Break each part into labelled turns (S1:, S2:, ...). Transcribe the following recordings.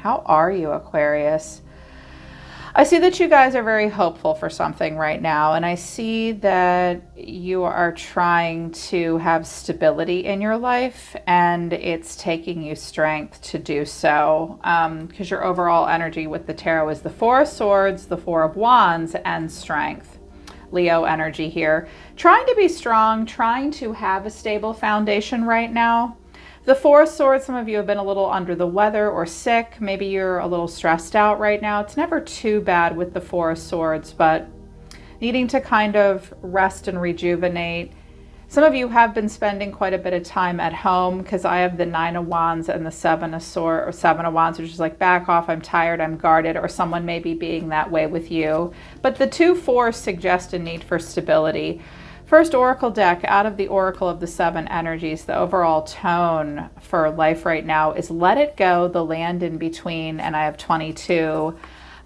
S1: How are you, Aquarius? I see that you guys are very hopeful for something right now, and I see that you are trying to have stability in your life, and it's taking you strength to do so, because your overall energy with the tarot is the Four of Swords, the Four of Wands, and strength. Leo energy here. Trying to be strong, trying to have a stable foundation right now. The Four of Swords, some of you have been a little under the weather or sick. Maybe you're a little stressed out right now. It's never too bad with the Four of Swords, but needing to kind of rest and rejuvenate. Some of you have been spending quite a bit of time at home, because I have the Nine of Wands and the Seven of Swords, or Seven of Wands, which is like, back off, I'm tired, I'm guarded, or someone may be being that way with you. But the two fours suggest a need for stability. First oracle deck out of the oracle of the seven energies, the overall tone for life right now is let it go, the land in between, and I have 22,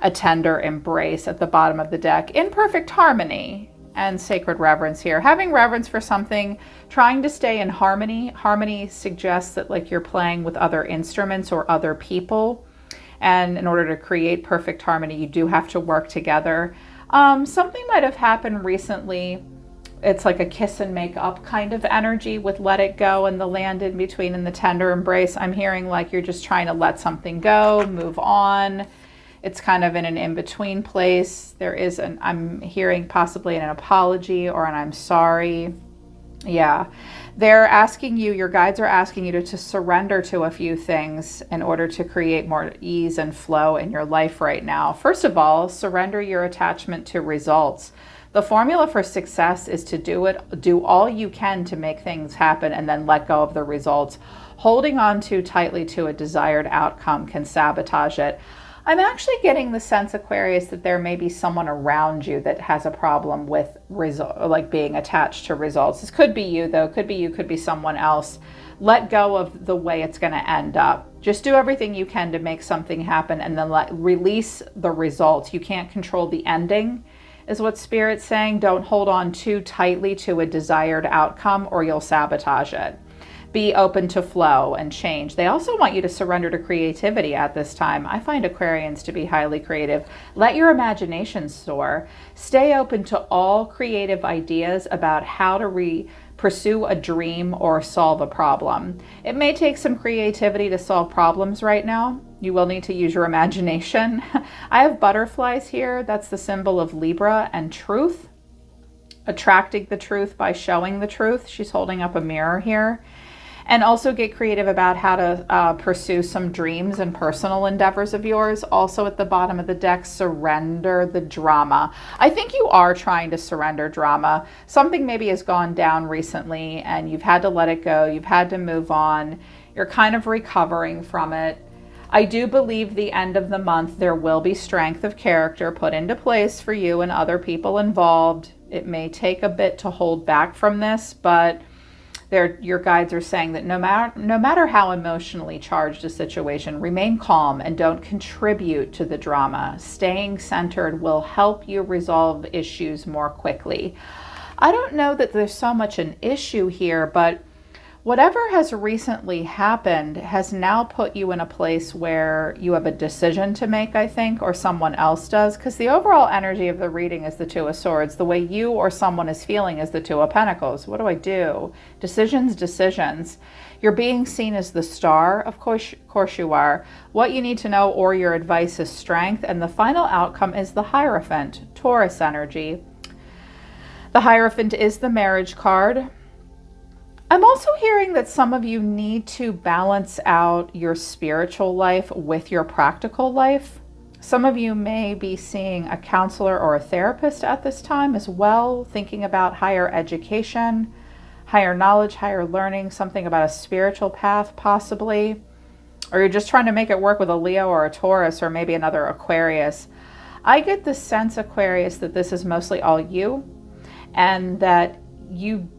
S1: a tender embrace at the bottom of the deck, in perfect harmony and sacred reverence here. Having reverence for something, trying to stay in harmony. Harmony suggests that like you're playing with other instruments or other people, and in order to create perfect harmony, you do have to work together. Something might have happened recently. It's like a kiss and make up kind of energy with let it go and the land in between and the tender embrace. I'm hearing like you're just trying to let something go, move on. It's kind of in an in-between place. There is I'm hearing possibly an apology or an I'm sorry. Yeah, they're asking you, your guides are asking you to surrender to a few things in order to create more ease and flow in your life right now. First of all, surrender your attachment to results. The formula for success is to do all you can to make things happen and then let go of the results. Holding on too tightly to a desired outcome can sabotage it. I'm actually getting the sense, Aquarius, that there may be someone around you that has a problem with like being attached to results. This could be you, though. Could be you, could be someone else. Let go of the way it's going to end up. Just do everything you can to make something happen and then release the results. You can't control the ending, is what Spirit's saying. Don't hold on too tightly to a desired outcome or you'll sabotage it. Be open to flow and change. They also want you to surrender to creativity at this time. I find Aquarians to be highly creative. Let your imagination soar. Stay open to all creative ideas about how to pursue a dream or solve a problem. It may take some creativity to solve problems right now. You will need to use your imagination. I have butterflies here. That's the symbol of Libra and truth. Attracting the truth by showing the truth. She's holding up a mirror here. And also get creative about how to pursue some dreams and personal endeavors of yours. Also at the bottom of the deck, surrender the drama. I think you are trying to surrender drama. Something maybe has gone down recently and you've had to let it go. You've had to move on. You're kind of recovering from it. I do believe the end of the month there will be strength of character put into place for you and other people involved. It may take a bit to hold back from this, but your guides are saying that no matter how emotionally charged a situation, remain calm and don't contribute to the drama. Staying centered will help you resolve issues more quickly. I don't know that there's so much an issue here, but whatever has recently happened has now put you in a place where you have a decision to make, I think, or someone else does, because the overall energy of the reading is the Two of Swords. The way you or someone is feeling is the Two of Pentacles. What do I do? Decisions, decisions. You're being seen as the star. Of course you are. What you need to know or your advice is strength, and the final outcome is the Hierophant, Taurus energy. The Hierophant is the marriage card. I'm also hearing that some of you need to balance out your spiritual life with your practical life. Some of you may be seeing a counselor or a therapist at this time as well, thinking about higher education, higher knowledge, higher learning, something about a spiritual path possibly. Or you're just trying to make it work with a Leo or a Taurus or maybe another Aquarius. I get the sense, Aquarius, that this is mostly all you and that you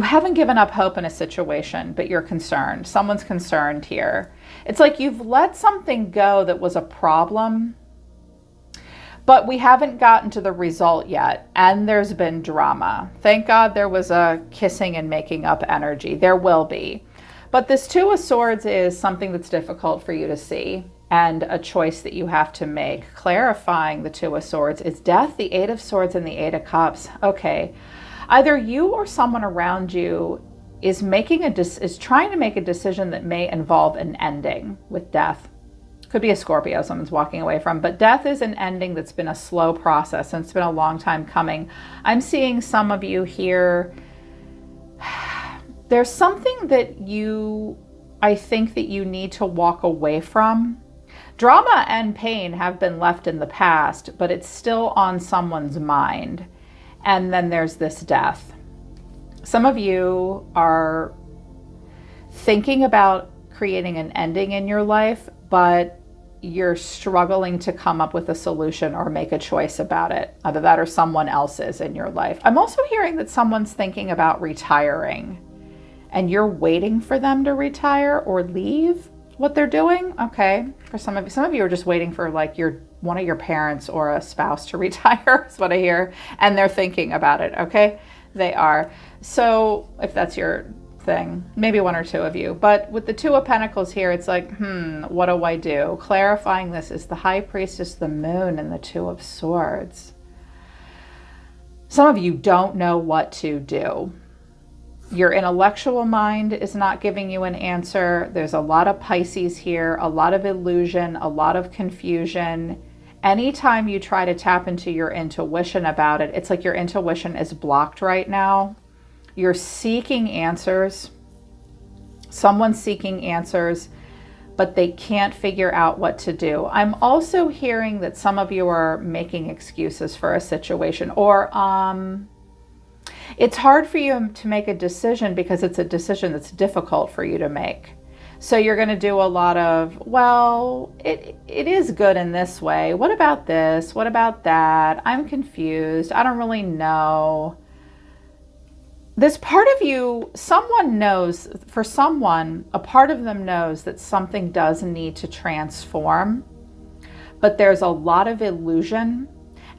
S1: haven't given up hope in a situation, but you're concerned. Someone's concerned here. It's like you've let something go that was a problem, but we haven't gotten to the result yet, and there's been drama. Thank God there was a kissing and making up energy. There will be. But this Two of Swords is something that's difficult for you to see. and a choice that you have to make. Clarifying the Two of Swords is Death, the Eight of Swords, and the Eight of Cups. Okay, either you or someone around you is trying to make a decision that may involve an ending with Death. Could be a Scorpio someone's walking away from, but Death is an ending that's been a slow process and it's been a long time coming. I'm seeing some of you here. There's something that I think that you need to walk away from. Drama and pain have been left in the past, but it's still on someone's mind. And then there's this death. Some of you are thinking about creating an ending in your life, but you're struggling to come up with a solution or make a choice about it. Either that or someone else is in your life. I'm also hearing that someone's thinking about retiring and you're waiting for them to retire or leave what they're doing. Okay. For some of you are just waiting for like one of your parents or a spouse to retire is what I hear. And they're thinking about it. Okay. They are. So if that's your thing, maybe one or two of you, but with the Two of Pentacles here, it's like, what do I do? Clarifying this is the High Priestess, the Moon, and the Two of Swords. Some of you don't know what to do. Your intellectual mind is not giving you an answer. There's a lot of Pisces here, a lot of illusion, a lot of confusion. Anytime you try to tap into your intuition about it, it's like your intuition is blocked right now. You're seeking answers. Someone's seeking answers, but they can't figure out what to do. I'm also hearing that some of you are making excuses for a situation, or it's hard for you to make a decision because it's a decision that's difficult for you to make. So you're going to do a lot of, well, it is good in this way. What about this? What about that? I'm confused. I don't really know. This part of you, someone knows, for someone, a part of them knows that something does need to transform, but there's a lot of illusion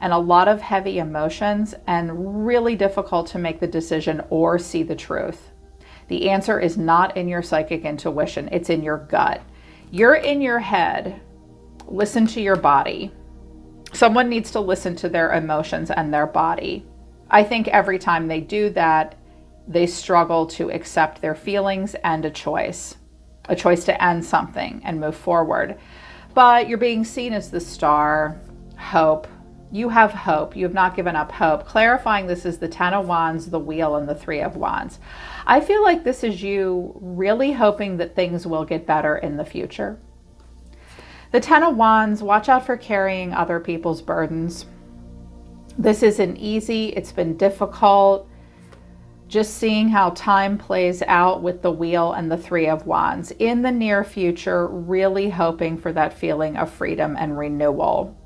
S1: and a lot of heavy emotions and really difficult to make the decision or see the truth. The answer is not in your psychic intuition. It's in your gut. You're in your head. Listen to your body. Someone needs to listen to their emotions and their body. I think every time they do that, they struggle to accept their feelings and a choice to end something and move forward. But you're being seen as the star, hope. You have hope. You have not given up hope. Clarifying this is the Ten of Wands, the Wheel, and the Three of Wands. I feel like this is you really hoping that things will get better in the future. The Ten of Wands, watch out for carrying other people's burdens. This isn't easy. It's been difficult. Just seeing how time plays out with the Wheel and the Three of Wands. In the near future, really hoping for that feeling of freedom and renewal.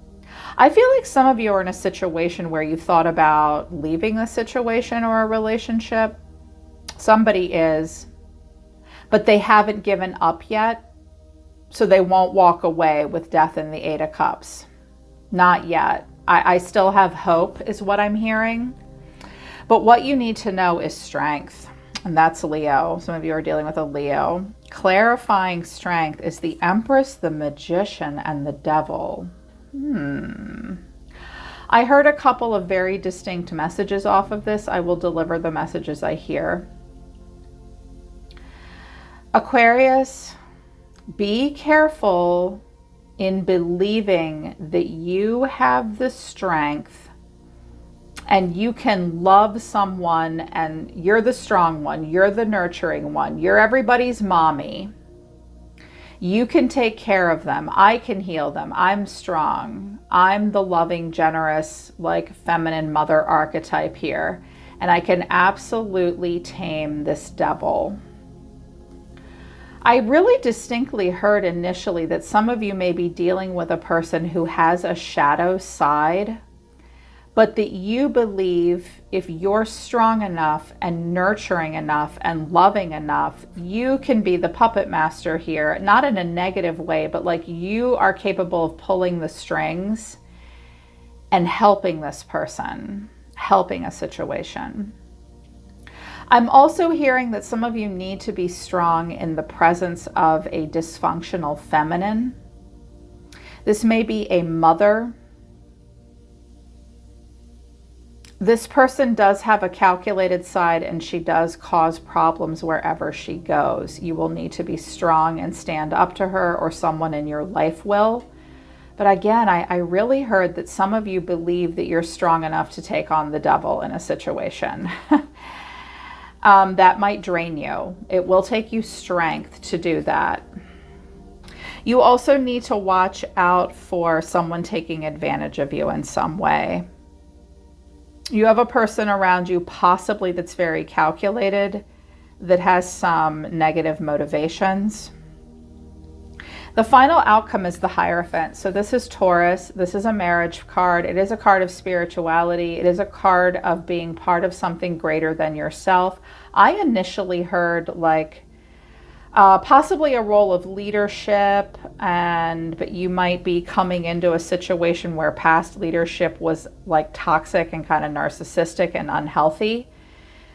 S1: I feel like some of you are in a situation where you thought about leaving a situation or a relationship. Somebody is, but they haven't given up yet, so they won't walk away with Death and the Eight of Cups. Not yet. I still have hope is what I'm hearing. But what you need to know is strength, and that's Leo. Some of you are dealing with a Leo. Clarifying strength is the Empress, the Magician, and the Devil. I heard a couple of very distinct messages off of this. I will deliver the messages I hear. Aquarius, be careful in believing that you have the strength and you can love someone and you're the strong one, you're the nurturing one, you're everybody's mommy. You can take care of them. I can heal them. I'm strong. I'm the loving, generous, like feminine mother archetype here. And I can absolutely tame this devil. I really distinctly heard initially that some of you may be dealing with a person who has a shadow side, but that you believe if you're strong enough and nurturing enough and loving enough, you can be the puppet master here, not in a negative way, but like you are capable of pulling the strings and helping this person, helping a situation. I'm also hearing that some of you need to be strong in the presence of a dysfunctional feminine. This may be a mother. This person does have a calculated side, and she does cause problems wherever she goes. You will need to be strong and stand up to her, or someone in your life will. But again, I really heard that some of you believe that you're strong enough to take on the devil in a situation. That might drain you. It will take you strength to do that. You also need to watch out for someone taking advantage of you in some way. You have a person around you possibly that's very calculated, that has some negative motivations. The final outcome is the Hierophant. So this is Taurus. This is a marriage card. It is a card of spirituality. It is a card of being part of something greater than yourself. I initially heard like possibly a role of leadership, but you might be coming into a situation where past leadership was like toxic and kind of narcissistic and unhealthy.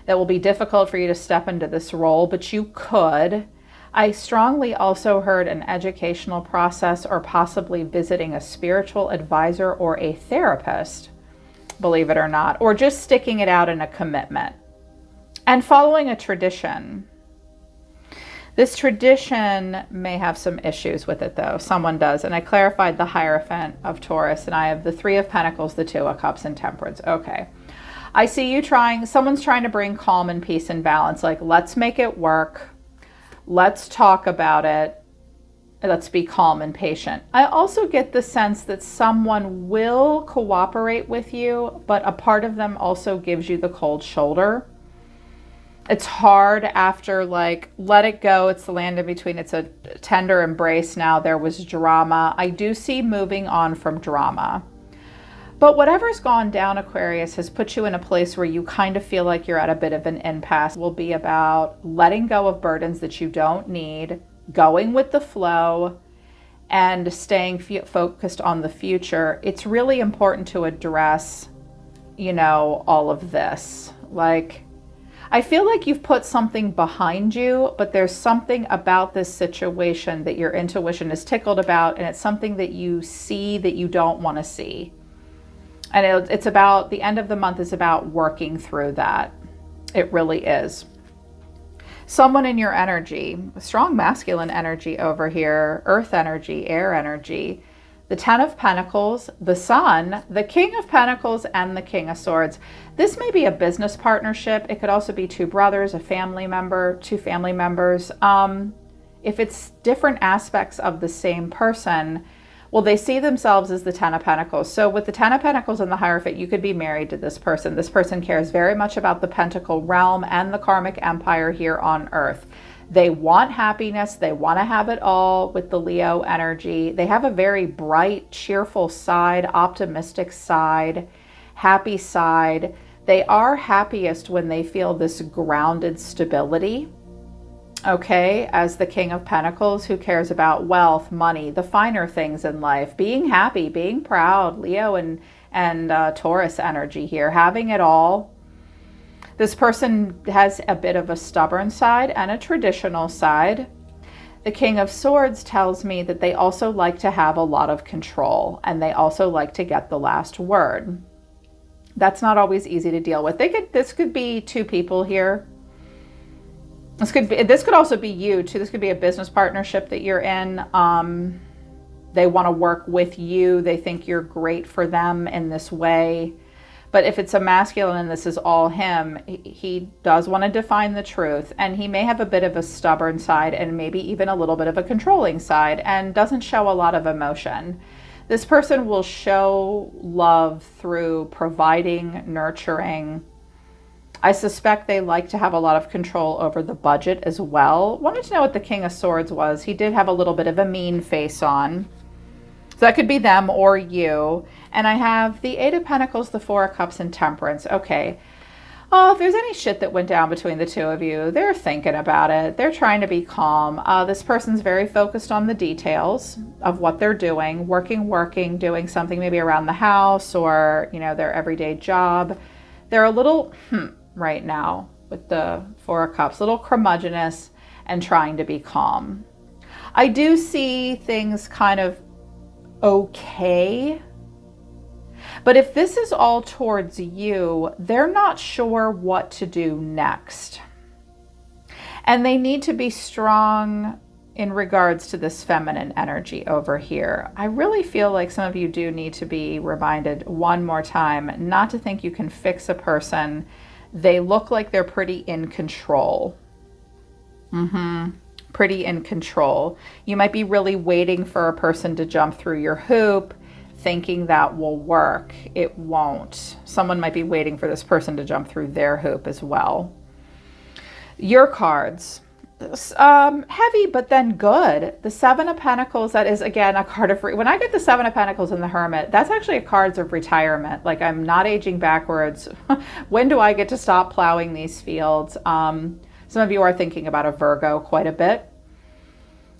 S1: That will be difficult for you to step into this role, but you could. I strongly also heard an educational process, or possibly visiting a spiritual advisor or a therapist, believe it or not, or just sticking it out in a commitment and following a tradition. This tradition may have some issues with it though. Someone does. And I clarified the Hierophant of Taurus, and I have the Three of Pentacles, the Two of Cups, and Temperance. Okay. I see you someone's trying to bring calm and peace and balance. Like, let's make it work. Let's talk about it. Let's be calm and patient. I also get the sense that someone will cooperate with you, but a part of them also gives you the cold shoulder. It's hard after, like, let it go. It's the land in between. It's a tender embrace now. There was drama. I do see moving on from drama. But whatever's gone down, Aquarius, has put you in a place where you kind of feel like you're at a bit of an impasse. It will be about letting go of burdens that you don't need, going with the flow, and staying focused on the future. It's really important to address, all of this. Like, I feel like you've put something behind you, but there's something about this situation that your intuition is tickled about, and it's something that you see that you don't want to see. And it's about, the end of the month is about working through that. It really is. Someone in your energy, strong masculine energy over here, earth energy, air energy, the Ten of Pentacles, the Sun, the King of Pentacles, and the King of Swords. This may be a business partnership. It could also be two brothers, a family member, two family members. If it's different aspects of the same person, well, they see themselves as the Ten of Pentacles. So with the Ten of Pentacles and the Hierophant, you could be married to this person. This person cares very much about the Pentacle realm and the karmic empire here on Earth. They want happiness. They want to have it all with the Leo energy. They have a very bright, cheerful side, optimistic side, happy side. They are happiest when they feel this grounded stability. Okay, as the King of Pentacles, who cares about wealth, money, the finer things in life, being happy, being proud, Leo and Taurus energy here, having it all. This person has a bit of a stubborn side and a traditional side. The King of Swords tells me that they also like to have a lot of control, and they also like to get the last word. That's not always easy to deal with. This could be two people here. This could also be you too. This could be a business partnership that you're in. They want to work with you. They think you're great for them in this way. But if it's a masculine and this is all him, he does want to define the truth, and he may have a bit of a stubborn side and maybe even a little bit of a controlling side, and doesn't show a lot of emotion. This person will show love through providing, nurturing. I suspect they like to have a lot of control over the budget as well. Wanted to know what the King of Swords was. He did have a little bit of a mean face on. So that could be them or you. And I have the Eight of Pentacles, the Four of Cups, and Temperance. Okay. Oh, if there's any shit that went down between the two of you, they're thinking about it. They're trying to be calm. This person's very focused on the details of what they're doing, working, doing something maybe around the house or, their everyday job. They're a little, right now with the Four of Cups, a little curmudgeonous and trying to be calm. I do see things kind of okay. But if this is all towards you, they're not sure what to do next. And they need to be strong in regards to this feminine energy over here. I really feel like some of you do need to be reminded one more time not to think you can fix a person. They look like they're pretty in control. Pretty in control. You might be really waiting for a person to jump through your hoop, thinking that will work. It won't. Someone might be waiting for this person to jump through their hoop as well. Your cards, heavy, but then good. The Seven of Pentacles, that is, again, a card of, when I get the Seven of Pentacles and the Hermit, that's actually a card of retirement. Like, I'm not aging backwards. When do I get to stop plowing these fields? Some of you are thinking about a Virgo quite a bit.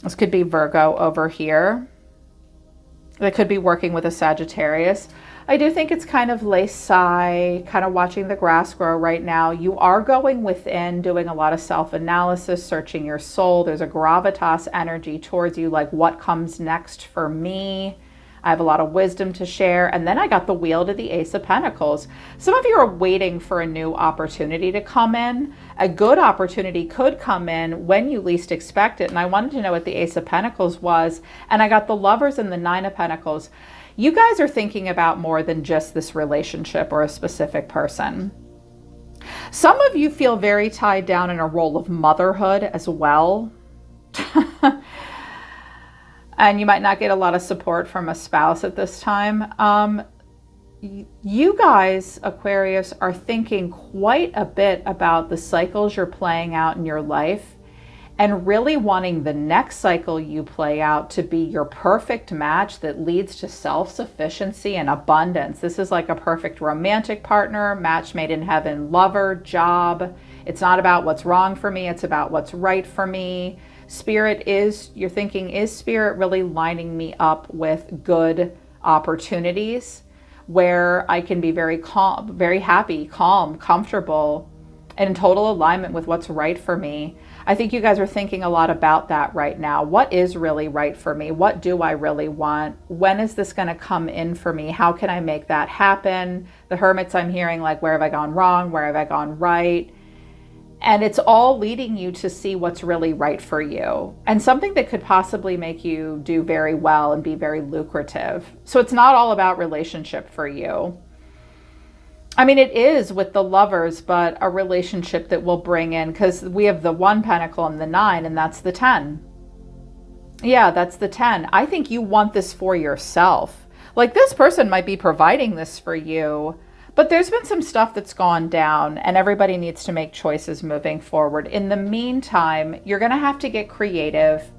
S1: This could be Virgo over here. They could be working with a Sagittarius. I do think it's kind of laissez, kind of watching the grass grow right now. You are going within, doing a lot of self-analysis, searching your soul. There's a gravitas energy towards you, like what comes next for me. I have a lot of wisdom to share. And then I got the Wheel to the Ace of Pentacles. Some of you are waiting for a new opportunity to come in. A good opportunity could come in when you least expect it. And I wanted to know what the Ace of Pentacles was. And I got the Lovers and the Nine of Pentacles. You guys are thinking about more than just this relationship or a specific person. Some of you feel very tied down in a role of motherhood as well. And you might not get a lot of support from a spouse at this time. You guys, Aquarius, are thinking quite a bit about the cycles you're playing out in your life and really wanting the next cycle you play out to be your perfect match that leads to self-sufficiency and abundance. This is like a perfect romantic partner, match made in heaven, lover, job. It's not about what's wrong for me. It's about what's right for me. Spirit is, you're thinking, is Spirit really lining me up with good opportunities where I can be very calm, very happy, calm, comfortable, and in total alignment with what's right for me? I think you guys are thinking a lot about that right now. What is really right for me? What do I really want? When is this going to come in for me? How can I make that happen? The Hermits, I'm hearing like, where have I gone wrong? Where have I gone right? And it's all leading you to see what's really right for you and something that could possibly make you do very well and be very lucrative. So it's not all about relationship for you. I mean, it is with the Lovers, but a relationship that will bring in, because we have the 1 Pentacle and the 9, and that's the 10. Yeah, that's the 10. I think you want this for yourself. Like, this person might be providing this for you, but there's been some stuff that's gone down and everybody needs to make choices moving forward. In the meantime, you're going to have to get creative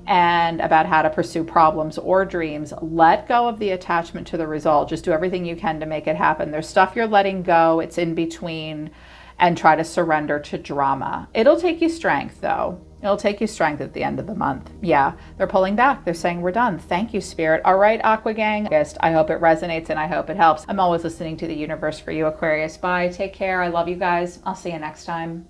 S1: and about how to pursue problems or dreams. Let go of the attachment to the result. Just do everything you can to make it happen. There's stuff you're letting go. It's in between, and try to surrender to drama. It'll take you strength though. It'll take you strength at the end of the month. Yeah, they're pulling back. They're saying we're done. Thank you, Spirit. All right, Aqua Gang. I hope it resonates and I hope it helps. I'm always listening to the universe for you, Aquarius. Bye. Take care. I love you guys. I'll see you next time.